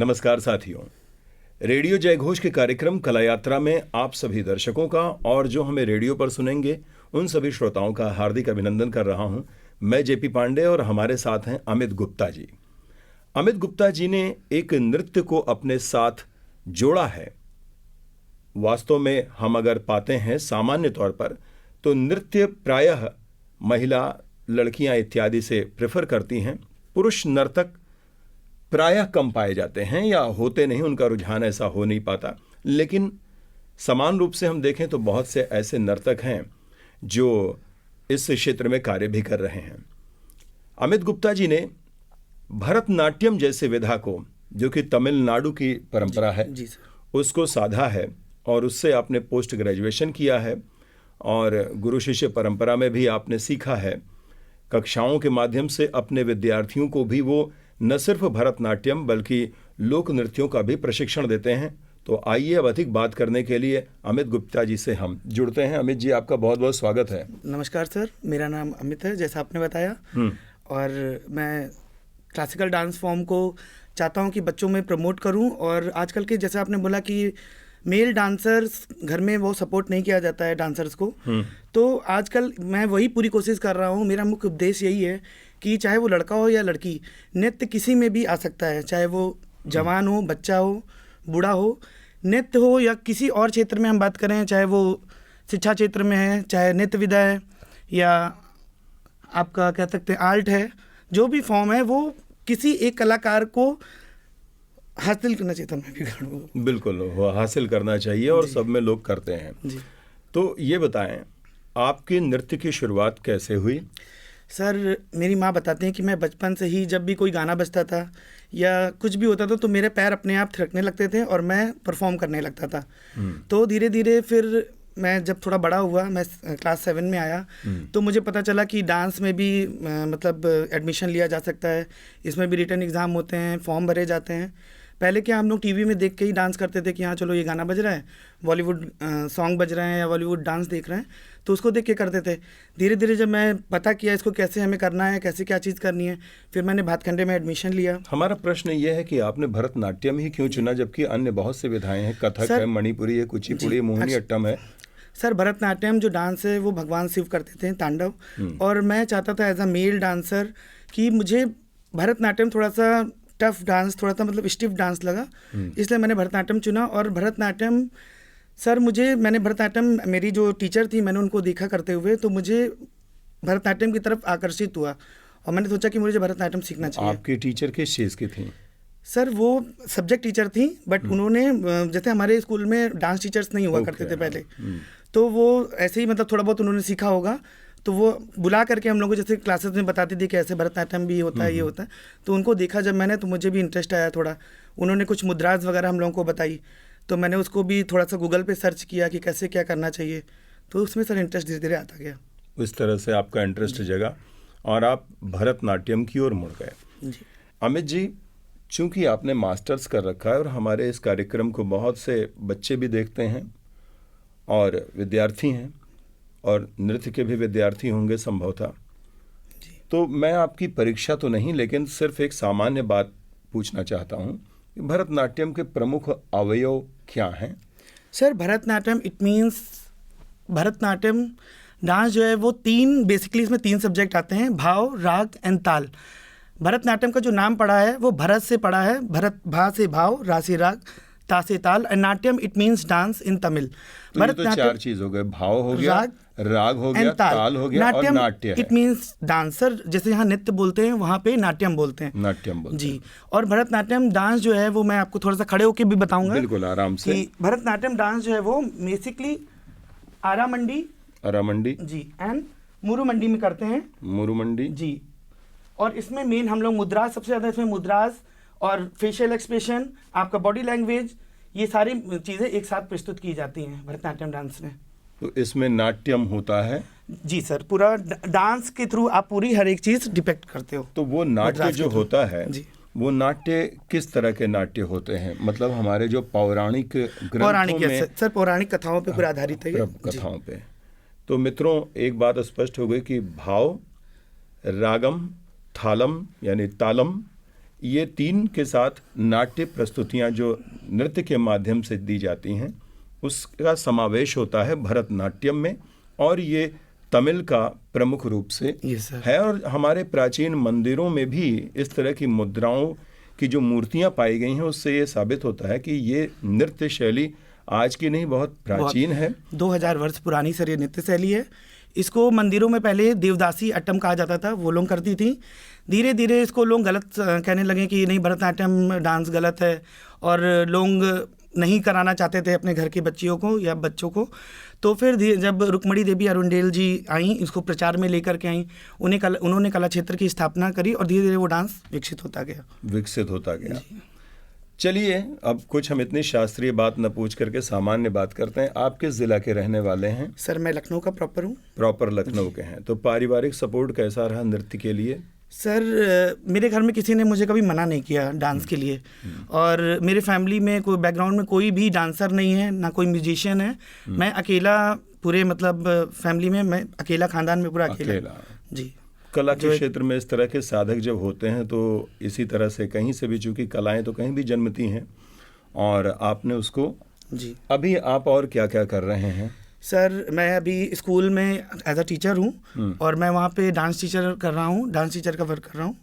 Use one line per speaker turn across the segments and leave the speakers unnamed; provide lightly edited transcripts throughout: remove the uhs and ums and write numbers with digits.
नमस्कार साथियों, रेडियो जयघोष के कार्यक्रम कला यात्रा में आप सभी दर्शकों का और जो हमें रेडियो पर सुनेंगे उन सभी श्रोताओं का हार्दिक अभिनंदन कर रहा हूं। मैं जेपी पांडे और हमारे साथ हैं अमित गुप्ता जी। अमित गुप्ता जी ने एक नृत्य को अपने साथ जोड़ा है। वास्तव में हम अगर पाते हैं सामान्य तौर पर तो नृत्य प्रायः महिला, लड़कियां इत्यादि से प्रेफर करती हैं। पुरुष नर्तक प्रायः कम पाए जाते हैं या होते नहीं, उनका रुझान ऐसा हो नहीं पाता। लेकिन समान रूप से हम देखें तो बहुत से ऐसे नर्तक हैं जो इस क्षेत्र में कार्य भी कर रहे हैं। अमित गुप्ता जी ने भरतनाट्यम जैसे विधा को, जो कि तमिलनाडु की परंपरा है,
जी सर,
उसको साधा है और उससे आपने पोस्ट ग्रेजुएशन किया है और गुरु शिष्य परंपरा में भी आपने सीखा है। कक्षाओं के माध्यम से अपने विद्यार्थियों को भी वो न सिर्फ भरतनाट्यम बल्कि लोक नृत्यों का भी प्रशिक्षण देते हैं। तो आइए अब अधिक बात करने के लिए अमित गुप्ता जी से हम जुड़ते हैं। अमित जी, आपका बहुत बहुत स्वागत है।
नमस्कार सर, मेरा नाम अमित है, जैसा आपने बताया। और मैं क्लासिकल डांस फॉर्म को चाहता हूं कि बच्चों में प्रमोट करूं। और आजकल के, जैसे आपने बोला कि मेल डांसर्स घर में वो सपोर्ट नहीं किया जाता है डांसर्स को, तो आजकल मैं वही पूरी कोशिश कर रहा हूँ। मेरा मुख्य उद्देश्य यही है कि चाहे वो लड़का हो या लड़की, नृत्य किसी में भी आ सकता है, चाहे वो जवान हो, बच्चा हो, बूढ़ा हो। नृत्य हो या किसी और क्षेत्र में हम बात करें, चाहे वो शिक्षा क्षेत्र में है, चाहे नृत्य विधा है या आपका कह सकते हैं आर्ट है, जो भी फॉर्म है वो किसी एक कलाकार को हासिल करना चाहिए। मैं भी करूँ,
बिल्कुल वो हासिल करना चाहिए और सब में लोग करते हैं
जी।
तो ये बताएं, आपकी नृत्य की शुरुआत कैसे हुई?
सर, मेरी माँ बताते हैं कि मैं बचपन से ही जब भी कोई गाना बजता था या कुछ भी होता था तो मेरे पैर अपने आप थिरकने लगते थे और मैं परफॉर्म करने लगता था। तो धीरे धीरे फिर मैं जब थोड़ा बड़ा हुआ, मैं क्लास 7 में आया, तो मुझे पता चला कि डांस में भी मतलब एडमिशन लिया जा सकता है। इसमें भी रिटन एग्ज़ाम होते हैं, फॉर्म भरे जाते हैं। पहले क्या हम लोग टीवी में देख के ही डांस करते थे कि हाँ चलो ये गाना बज रहा है, बॉलीवुड सॉन्ग बज रहे हैं या बॉलीवुड डांस देख रहे हैं, तो उसको देख के करते थे। धीरे धीरे जब मैं पता किया इसको कैसे हमें करना है, कैसे क्या चीज़ करनी है, फिर मैंने भातखंडे में एडमिशन लिया।
हमारा प्रश्न ये है कि आपने भरतनाट्यम ही क्यों चुना, जबकि अन्य बहुत से विधाएं हैं, कथक है, मणिपुरी है, कुचिपुड़ी, मोहिनी अट्टम है।
सर, भरतनाट्यम जो डांस है वो भगवान शिव करते थे, तांडव, और मैं चाहता था एज अ मेल डांसर कि मुझे भरतनाट्यम थोड़ा सा टफ डांस, थोड़ा सा मतलब स्टिफ डांस लगा, इसलिए मैंने भरतनाट्यम चुना। और भरतनाट्यम सर, मैंने भरतनाट्यम, मेरी जो टीचर थी, मैंने उनको देखा करते हुए तो मुझे भरतनाट्यम की तरफ आकर्षित हुआ और मैंने सोचा कि मुझे भरतनाट्यम सीखना चाहिए।
आपकी टीचर किस चीज़ की थी?
सर, वो सब्जेक्ट टीचर थी, बट उन्होंने, जैसे हमारे स्कूल में डांस टीचर्स नहीं हुआ करते थे पहले, तो वो ऐसे ही मतलब थोड़ा बहुत उन्होंने सीखा होगा, तो वो बुला करके हम लोग को जैसे क्लासेस में बताती थी कि ऐसे भरतनाट्यम भी होता है, ये होता है। तो उनको देखा जब मैंने, तो मुझे भी इंटरेस्ट आया थोड़ा। उन्होंने कुछ मुद्राज वगैरह हम लोगों को बताई, तो मैंने उसको भी थोड़ा सा गूगल पे सर्च किया कि कैसे क्या करना चाहिए, तो उसमें सर इंटरेस्ट धीरे धीरे आता गया।
उस तरह से आपका इंटरेस्ट जगा और आप भरतनाट्यम की ओर मुड़ गए। अमित जी, चूंकि आपने मास्टर्स कर रखा है और हमारे इस कार्यक्रम को बहुत से बच्चे भी देखते हैं और विद्यार्थी हैं और नृत्य के भी विद्यार्थी होंगे संभवतः, तो मैं आपकी परीक्षा तो नहीं लेकिन सिर्फ एक सामान्य बात पूछना चाहता हूँ कि भरतनाट्यम के प्रमुख अवयव क्या हैं?
Sir, Bharatanatyam it means, Bharatanatyam dance जो है वो बेसिकली इसमें 3 सब्जेक्ट आते हैं, भाव, राग एंड ताल। भरतनाट्यम का जो नाम पड़ा है वो भरत से पड़ा है, भरत, भा से भाव, रा से राग, ता से ताल, and Natyam it means dance इन तमिल।
तो ये तो 4 चीज हो गए, भाव हो गया, राग हो गया, ताल हो गया और नाट्य है।
इट मीन्स डांसर, जैसे यहाँ नृत्य बोलते हैं वहाँ पे नाट्यम बोलते हैं।
नाट्यम बोलते
जी। और भरतनाट्यम डांस जो है वो मैं आपको थोड़ा सा खड़े होके भी बताऊंगा,
बिल्कुल आराम से।
भरतनाट्यम डांस जो है वो बेसिकली
आरामंडी
जी एंड मुरुमंडी में करते हैं।
मुरुमंडी
जी। और इसमें मेन हम लोग मुद्राज, सबसे ज़्यादा इसमें मुद्राज और फेशियल एक्सप्रेशन, आपका बॉडी लैंग्वेज, ये सारी चीज़ें एक साथ प्रस्तुत की जाती हैं भरतनाट्यम डांस में।
तो इसमें नाट्यम होता है?
जी सर, पूरा डांस के थ्रू आप पूरी हर एक चीज़ डिपेक्ट करते हो।
तो वो नाट्य जो होता है जी, वो नाट्य किस तरह के नाट्य होते हैं? मतलब हमारे जो पौराणिक ग्रंथों में,
सर पौराणिक कथाओं पे पूरा आधारित है,
कथाओं पे। तो मित्रों, एक बात स्पष्ट हो गई कि भाव, रागम, थालम यानी तालम, ये 3 के साथ नाट्य प्रस्तुतियां जो नृत्य के माध्यम से दी जाती हैं उसका समावेश होता है भरतनाट्यम में, और ये तमिल का प्रमुख रूप से है। और हमारे प्राचीन मंदिरों में भी इस तरह की मुद्राओं की जो मूर्तियां पाई गई हैं उससे ये साबित होता है कि ये नृत्य शैली आज की नहीं, बहुत प्राचीन है।
2000 वर्ष पुरानी सर ये नृत्य शैली है। इसको मंदिरों में पहले देवदासी अट्टम कहा जाता था, वो लोग करती थी। धीरे धीरे इसको लोग गलत कहने लगे कि नहीं, भरतनाट्यम डांस गलत है, और लोग नहीं कराना चाहते थे अपने घर की बच्चियों को या बच्चों को। तो फिर जब रुक्मणी देवी अरुंडेल जी आई, इसको प्रचार में लेकर के आई, उन्होंने कला क्षेत्र की स्थापना करी और धीरे धीरे वो डांस विकसित होता गया। चलिए, अब कुछ हम इतनी शास्त्रीय बात न पूछ करके सामान्य बात करते हैं। आप किस जिला के रहने वाले हैं? सर मैं लखनऊ का प्रॉपर हूँ।
प्रॉपर लखनऊ के हैं। तो पारिवारिक सपोर्ट कैसा रहा नृत्य के लिए?
सर मेरे घर में किसी ने मुझे कभी मना नहीं किया डांस के लिए, और मेरे फैमिली में कोई बैकग्राउंड में कोई भी डांसर नहीं है, ना कोई म्यूजिशियन है। मैं अकेला पूरे मतलब फैमिली में, मैं अकेला, खानदान में पूरा अकेला। जी।
कला के क्षेत्र में इस तरह के साधक जब होते हैं तो इसी तरह से कहीं से भी, चूंकि कलाएं तो कहीं भी जन्मती हैं, और आपने उसको
जी।
अभी आप और क्या क्या कर रहे हैं?
सर मैं अभी स्कूल में एज अ टीचर हूँ, और मैं वहाँ पे डांस टीचर कर रहा हूँ, डांस टीचर का वर्क कर रहा हूँ।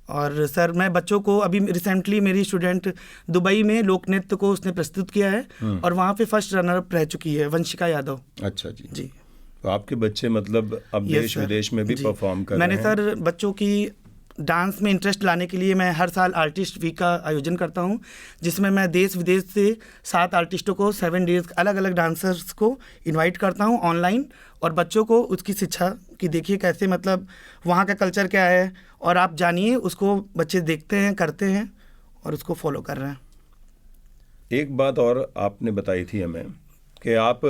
और सर मैं बच्चों को, अभी रिसेंटली मेरी स्टूडेंट दुबई में लोक नृत्य को उसने प्रस्तुत किया है, और वहाँ पे फर्स्ट रनर अप रह चुकी है, वंशिका यादव।
अच्छा जी। जी। तो आपके बच्चे मतलब अब देश विदेश में भी परफॉर्म कर रहे हैं?
मैंने सर बच्चों की डांस में इंटरेस्ट लाने के लिए मैं हर साल आर्टिस्ट वीक का आयोजन करता हूं, जिसमें मैं देश विदेश से 7 आर्टिस्टों को 7 डेज अलग अलग डांसर्स को इनवाइट करता हूं ऑनलाइन, और बच्चों को उसकी शिक्षा कि देखिए कैसे मतलब वहाँ का कल्चर क्या है, और आप जानिए उसको, बच्चे देखते हैं, करते हैं और उसको फॉलो कर रहे हैं।
एक बात और आपने बताई थी हमें कि आप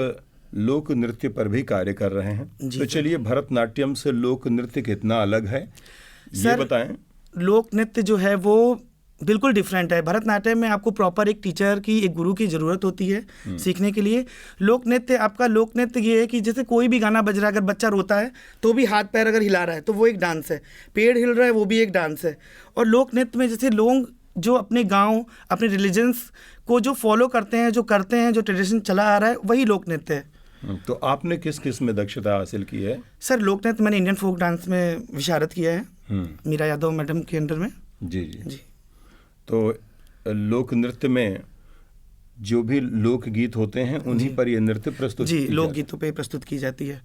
लोक नृत्य पर भी कार्य कर रहे हैं, तो चलिए भरतनाट्यम से लोक नृत्य कितना अलग है ये बताएं।
लोक नृत्य जो है वो बिल्कुल डिफरेंट है। भरतनाट्यम में आपको प्रॉपर एक टीचर की, एक गुरु की ज़रूरत होती है सीखने के लिए। लोक नृत्य ये है कि जैसे कोई भी गाना बज रहा है, अगर बच्चा रोता है तो भी हाथ पैर अगर हिला रहा है तो वो एक डांस है, पेड़ हिल रहा है वो भी एक डांस है। और लोक नृत्य में जैसे लोग जो अपने गाँव, अपने रिलीजन्स को जो फॉलो करते हैं, जो करते हैं, जो ट्रेडिशन चला आ रहा है, वही लोक नृत्य है।
तो आपने किस किस में दक्षता हासिल की है?
सर लोक नृत्य मैंने इंडियन फोक डांस में विशारद किया है, मीरा यादव मैडम के अंडर में।
जी जी जी। तो लोक नृत्य में जो भी लोकगीत होते हैं उन्हीं पर ये नृत्य प्रस्तुत
जी, लोकगीतों पे प्रस्तुत की जाती है।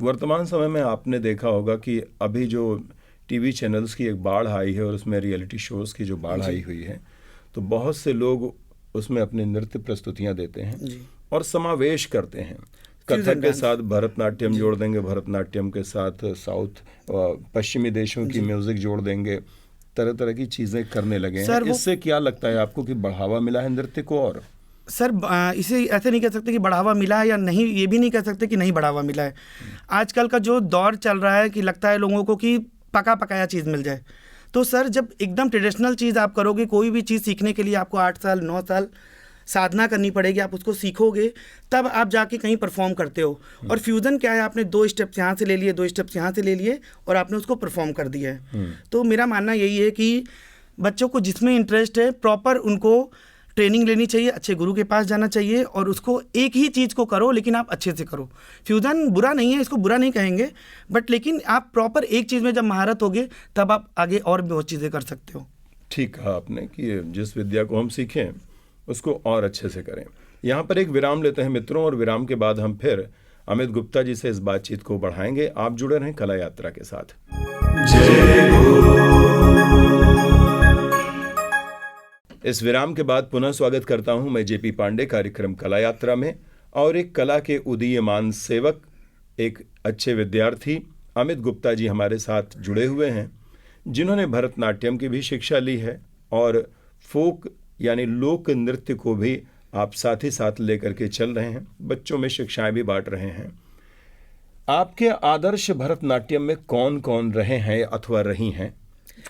वर्तमान समय में आपने देखा होगा कि अभी जो टीवी चैनल्स की एक बाढ़ आई है और उसमें रियलिटी शोज़ की जो बाढ़ आई हुई है, तो बहुत से लोग उसमें अपने नृत्य प्रस्तुतियां देते हैं और समावेश करते हैं। कथक के साथ भरतनाट्यम जोड़ देंगे, भरतनाट्यम के साथ साउथ पश्चिमी देशों की म्यूजिक जोड़ देंगे, तरह तरह की चीज़ें करने लगे हैं। इससे क्या लगता है आपको कि बढ़ावा मिला है नृत्य को? और
सर इसे ऐसे नहीं कह सकते कि बढ़ावा मिला है या नहीं, ये भी नहीं कह सकते कि नहीं बढ़ावा मिला है। आजकल का जो दौर चल रहा है कि लगता है लोगों को कि पका पकाया चीज़ मिल जाए, तो सर जब एकदम ट्रेडिशनल चीज़ आप करोगे, कोई भी चीज़ सीखने के लिए आपको 8 साल 9 साल साधना करनी पड़ेगी, आप उसको सीखोगे तब आप जाके कहीं परफॉर्म करते हो। और फ्यूज़न क्या है, आपने 2 स्टेप्स यहाँ से ले लिए, 2 स्टेप्स यहाँ से ले लिए और आपने उसको परफॉर्म कर दिया है। तो मेरा मानना यही है कि बच्चों को जिसमें इंटरेस्ट है प्रॉपर उनको ट्रेनिंग लेनी चाहिए, अच्छे गुरु के पास जाना चाहिए और उसको एक ही चीज़ को करो, लेकिन आप अच्छे से करो। फ्यूज़न बुरा नहीं है, इसको बुरा नहीं कहेंगे, बट लेकिन आप प्रॉपर एक चीज़ में जब महारत होगे तब आप आगे और भी बहुत चीज़ें कर सकते हो।
ठीक कहा आपने कि जिस विद्या को हम सीखें उसको और अच्छे से करें। यहाँ पर एक विराम लेते हैं मित्रों, और विराम के बाद हम फिर अमित गुप्ता जी से इस बातचीत को बढ़ाएंगे। आप जुड़े रहें कला यात्रा के साथ। इस विराम के बाद पुनः स्वागत करता हूं मैं जेपी पांडे कार्यक्रम कला यात्रा में, और एक कला के उदीयमान सेवक, एक अच्छे विद्यार्थी अमित गुप्ता जी हमारे साथ जुड़े हुए हैं, जिन्होंने भरतनाट्यम की भी शिक्षा ली है और फोक यानी लोक नृत्य को भी आप साथ ही साथ लेकर के चल रहे हैं, बच्चों में शिक्षाएं भी बांट रहे हैं। आपके आदर्श भरतनाट्यम में कौन कौन रहे हैं अथवा रही हैं?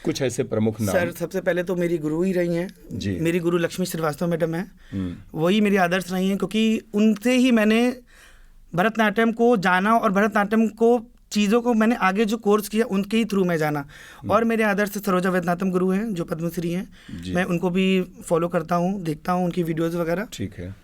कुछ ऐसे प्रमुख नाम।
सर सबसे पहले तो मेरी गुरु ही रही हैं जी। मेरी गुरु लक्ष्मी श्रीवास्तव मैडम हैं, वही मेरी आदर्श रही हैं, क्योंकि उनसे ही मैंने भरतनाट्यम को जाना और भरतनाट्यम को चीज़ों को मैंने आगे जो कोर्स किया उनके ही थ्रू मैं जाना। और मेरे आदर्श सरोजा वैद्यनाथम गुरु हैं जो पद्मश्री हैं, मैं उनको भी फॉलो करता हूँ, देखता हूँ उनकी वीडियोज़ वगैरह।
ठीक है।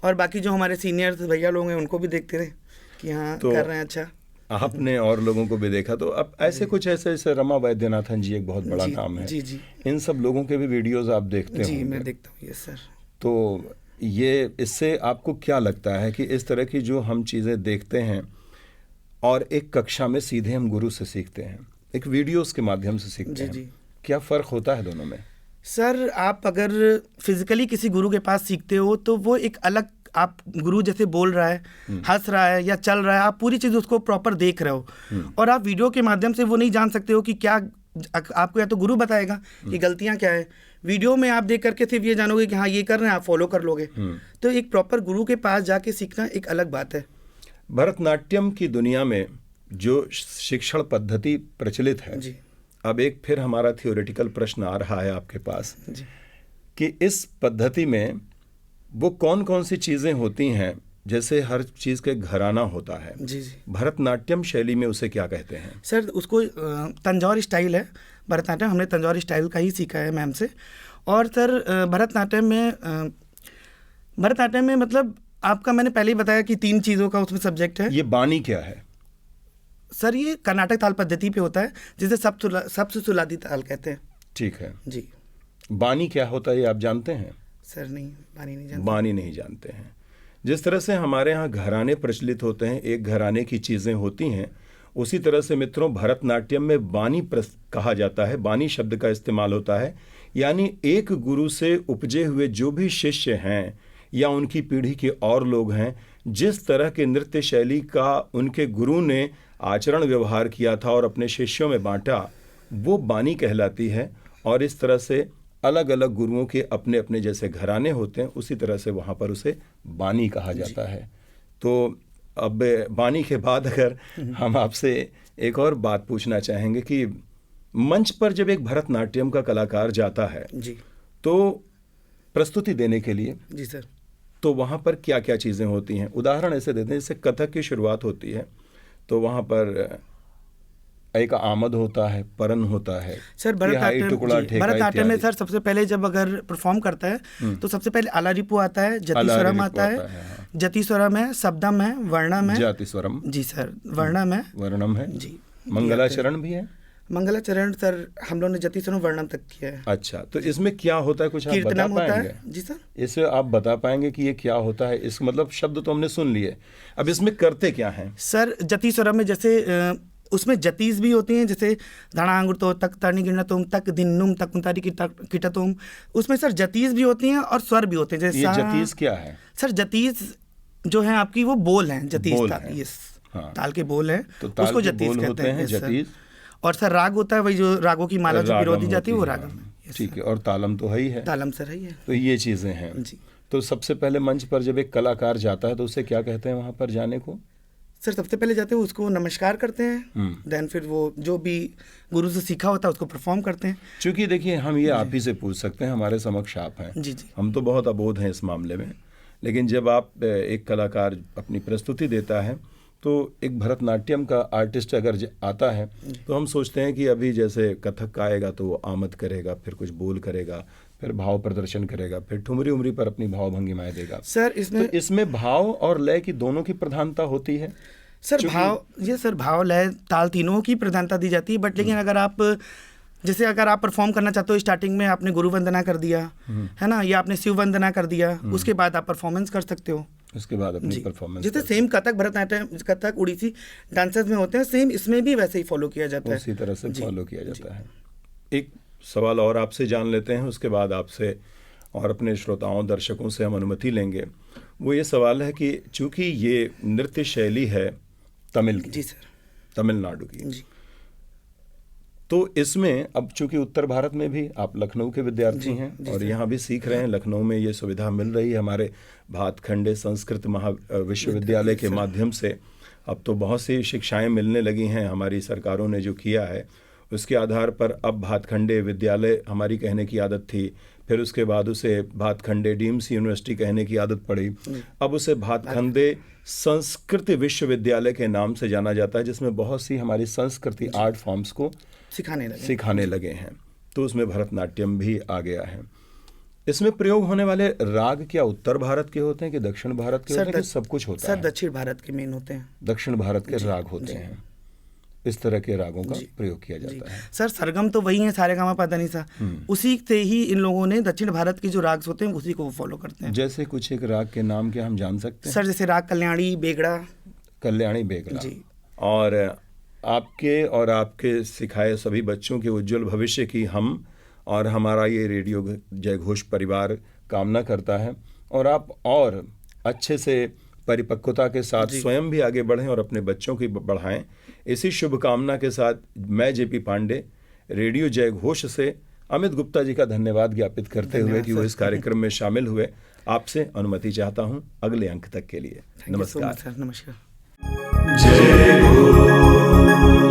और बाकी जो हमारे सीनियर्स भैया लोग हैं उनको भी देखते रहे कि हाँ
तो
कर रहे हैं अच्छा।
आपने और लोगों को भी देखा, तो अब ऐसे कुछ ऐसे रमा वैद्यनाथन जी एक बहुत बड़ा नाम है,
जी जी,
इन सब लोगों के भी वीडियोस आप देखते
जी
होंगे।
मैं देखता हूँ, यस सर।
तो ये इससे आपको क्या लगता है कि इस तरह की जो हम चीज़ें देखते हैं और एक कक्षा में सीधे हम गुरु से सीखते हैं, एक वीडियोस के माध्यम से सीखते हैं, क्या फ़र्क होता है दोनों में?
सर आप अगर फिजिकली किसी गुरु के पास सीखते हो तो वो एक अलग, आप गुरु जैसे बोल रहा है, हंस रहा है या चल रहा है, आप पूरी चीज़ उसको प्रॉपर देख रहे हो। और आप वीडियो के माध्यम से वो नहीं जान सकते हो कि क्या, आपको या तो गुरु बताएगा कि गलतियां क्या है, वीडियो में आप देख करके सिर्फ ये जानोगे कि हाँ ये कर रहे हैं, आप फॉलो कर लोगे। तो एक प्रॉपर गुरु के पास जाके सीखना एक अलग बात है।
भरतनाट्यम की दुनिया में जो शिक्षण पद्धति प्रचलित है
जी,
अब एक फिर हमारा थियोरेटिकल प्रश्न आ रहा है आपके पास
जी,
कि इस पद्धति में वो कौन कौन सी चीज़ें होती हैं, जैसे हर चीज़ के घराना होता है।
जी, जी।
भरतनाट्यम शैली में उसे क्या कहते हैं?
सर उसको तंजौर स्टाइल है भरतनाट्यम, हमने तंजौर स्टाइल का ही सीखा है मैम से। और सर भरतनाट्यम में मतलब आपका, मैंने पहले ही बताया कि 3 चीज़ों का उसमें सब्जेक्ट है।
ये बानी क्या है?
सर ये कर्नाटक ताल पद्धति पे होता है जिसे सप्तसुलादी ताल कहते हैं।
ठीक है
जी।
बानी क्या होता है ये आप जानते हैं?
सर नहीं, बानी नहीं जानते।
बानी नहीं जानते हैं। जिस तरह से हमारे यहाँ घराने प्रचलित होते हैं, एक घराने की चीज़ें होती हैं, उसी तरह से मित्रों भरतनाट्यम में बानी कहा जाता है, बानी शब्द का इस्तेमाल होता है। यानी एक गुरु से उपजे हुए जो भी शिष्य हैं या उनकी पीढ़ी के और लोग हैं, जिस तरह के नृत्य शैली का उनके गुरु ने आचरण व्यवहार किया था और अपने शिष्यों में बांटा, वो बानी कहलाती है। और इस तरह से अलग अलग गुरुओं के अपने अपने जैसे घराने होते हैं, उसी तरह से वहाँ पर उसे बानी कहा जाता है। तो अब बानी के बाद अगर हम आपसे एक और बात पूछना चाहेंगे कि मंच पर जब एक भरतनाट्यम का कलाकार जाता है
जी,
तो प्रस्तुति देने के लिए,
जी सर,
तो वहाँ पर क्या क्या चीज़ें होती हैं? उदाहरण ऐसे देते हैं, जैसे कथक की शुरुआत होती है तो वहाँ पर एक आमद होता है, परन होता है।
सर भरतनाट्यम में सर सबसे पहले जब अगर परफॉर्म करता है तो सबसे पहले आलारिपु आता है, जतिस्वरम आता है, जतिस्वरम है, शब्दम है, वर्णम है,
जातिस्वरम,
जी सर, वर्णम है
जी, मंगलाचरण भी है।
मंगलाचरण सर हम लोग ने जतिस्वरम वर्णम तक किया है।
अच्छा, तो इसमें क्या होता है, कुछ आप बता पाएंगे?
जी सर,
इसे आप बता पाएंगे कि ये क्या होता है? इस मतलब शब्द तो हमने सुन लिए, अब इसमें करते क्या हैं?
सर जतिस्वरम में जैसे उसमें जतीस भी होती हैं, जैसे धड़ांगुर तो तक तर्णी गिरना तुम तक दिन्नुम तक उतारी किटा तुम, उसमें सर जतीस भी होती हैं और स्वर भी होते हैं। जैसे
ये जतीस क्या है?
सर जतीस जो है आपकी वो बोल हैं, जतीस ताल, यस, ताल के बोल हैं,
तो उसको जतीस कहते हैं, जतीस।
और सर राग होता है, वही जो रागों की माला जो पिरोती जाती है वो रागम है।
ठीक है, और तालम तो है ही है,
तालम सर है।
तो ये चीज़ें हैं जी। तो सबसे पहले मंच पर जब एक कलाकार जाता है तो उसे क्या कहते हैं वहाँ पर जाने को?
सर सबसे पहले जाते हैं उसको नमस्कार करते हैं, देन फिर वो जो भी गुरु से सीखा होता है उसको परफॉर्म करते हैं।
क्योंकि देखिए हम ये आप ही से पूछ सकते हैं, हमारे समक्ष आप हैं,
जी जी,
हम तो बहुत अबोध हैं इस मामले में, लेकिन जब आप एक कलाकार अपनी प्रस्तुति देता है तो एक भरतनाट्यम का आर्टिस्ट अगर आता है तो हम सोचते हैं कि अभी जैसे कथक का आएगा तो वो आमद करेगा, फिर कुछ बोल करेगा, फिर भाव प्रदर्शन करेगा, फिर ठुमरी उमरी पर अपनी भाव भंगिमाएं देगा।
सर
इसमें भाव और लय की दोनों की प्रधानता होती है।
सर भाव लय ताल तीनों की प्रधानता दी जाती है, बट लेकिन अगर आप परफॉर्म करना चाहते हो, स्टार्टिंग में आपने गुरु वंदना कर दिया है ना, या आपने शिव वंदना कर दिया, उसके बाद आप परफॉर्मेंस कर सकते हो,
उसके बाद अपनी परफॉर्मेंस।
जैसे सेम कथक भरतनाट्यम कथक उड़ीसी डांसर्स में होते हैं, सेम इसमें भी वैसे ही फॉलो किया जाता है,
उसी तरह से फॉलो किया जाता है। एक सवाल और आपसे जान लेते हैं, उसके बाद आपसे और अपने श्रोताओं दर्शकों से हम अनुमति लेंगे। वो ये सवाल है कि चूंकि ये नृत्य शैली है तमिल की,
जी सर,
तमिलनाडु की
जी,
तो इसमें अब चूंकि उत्तर भारत में भी आप लखनऊ के विद्यार्थी हैं और यहाँ भी सीख रहे हैं, लखनऊ में ये सुविधा मिल रही है हमारे भातखंडे संस्कृत विश्वविद्यालय के माध्यम से। अब तो बहुत सी शिक्षाएं मिलने लगी हैं, हमारी सरकारों ने जो किया है उसके आधार पर अब भातखंडे विद्यालय हमारी कहने की आदत थी, फिर उसके बाद उसे भातखंडे डीम्स यूनिवर्सिटी कहने की आदत पड़ी, अब उसे भातखंडे संस्कृति विश्वविद्यालय के नाम से जाना जाता है, जिसमें बहुत सी हमारी संस्कृति आर्ट फॉर्म्स को सिखाने लगे हैं। तो उसमें भरतनाट्यम भी आ गया है। इसमें प्रयोग होने वाले राग क्या उत्तर भारत के होते हैं कि दक्षिण भारत के होते हैं कि सब कुछ होता है?
सर दक्षिण भारत के मेन होते हैं।
दक्षिण भारत के राग होते हैं, इस तरह के रागों का प्रयोग किया जाता है।
सर सरगम तो वही है, सारेगामापाधानीसा, उसी से ही इन लोगों ने दक्षिण भारत के जो राग होते हैं उसी को फॉलो करते हैं।
जैसे कुछ एक राग के नाम क्या हम जान सकते हैं?
सर जैसे राग कल्याणी बेगड़ा।
कल्याणी बेगड़ा जी। और आपके और आपके सिखाए सभी बच्चों के उज्जवल भविष्य की हम और हमारा ये रेडियो जयघोष परिवार कामना करता है, और आप और अच्छे से परिपक्वता के साथ स्वयं भी आगे बढ़ें और अपने बच्चों की बढ़ाएं। इसी शुभकामना के साथ मैं जेपी पांडे रेडियो जयघोष से अमित गुप्ता जी का धन्यवाद ज्ञापित करते हुए कि वो इस कार्यक्रम में शामिल हुए, आपसे अनुमति चाहता हूं अगले अंक तक के लिए। नमस्कार।
नमस्कार।
जय हो।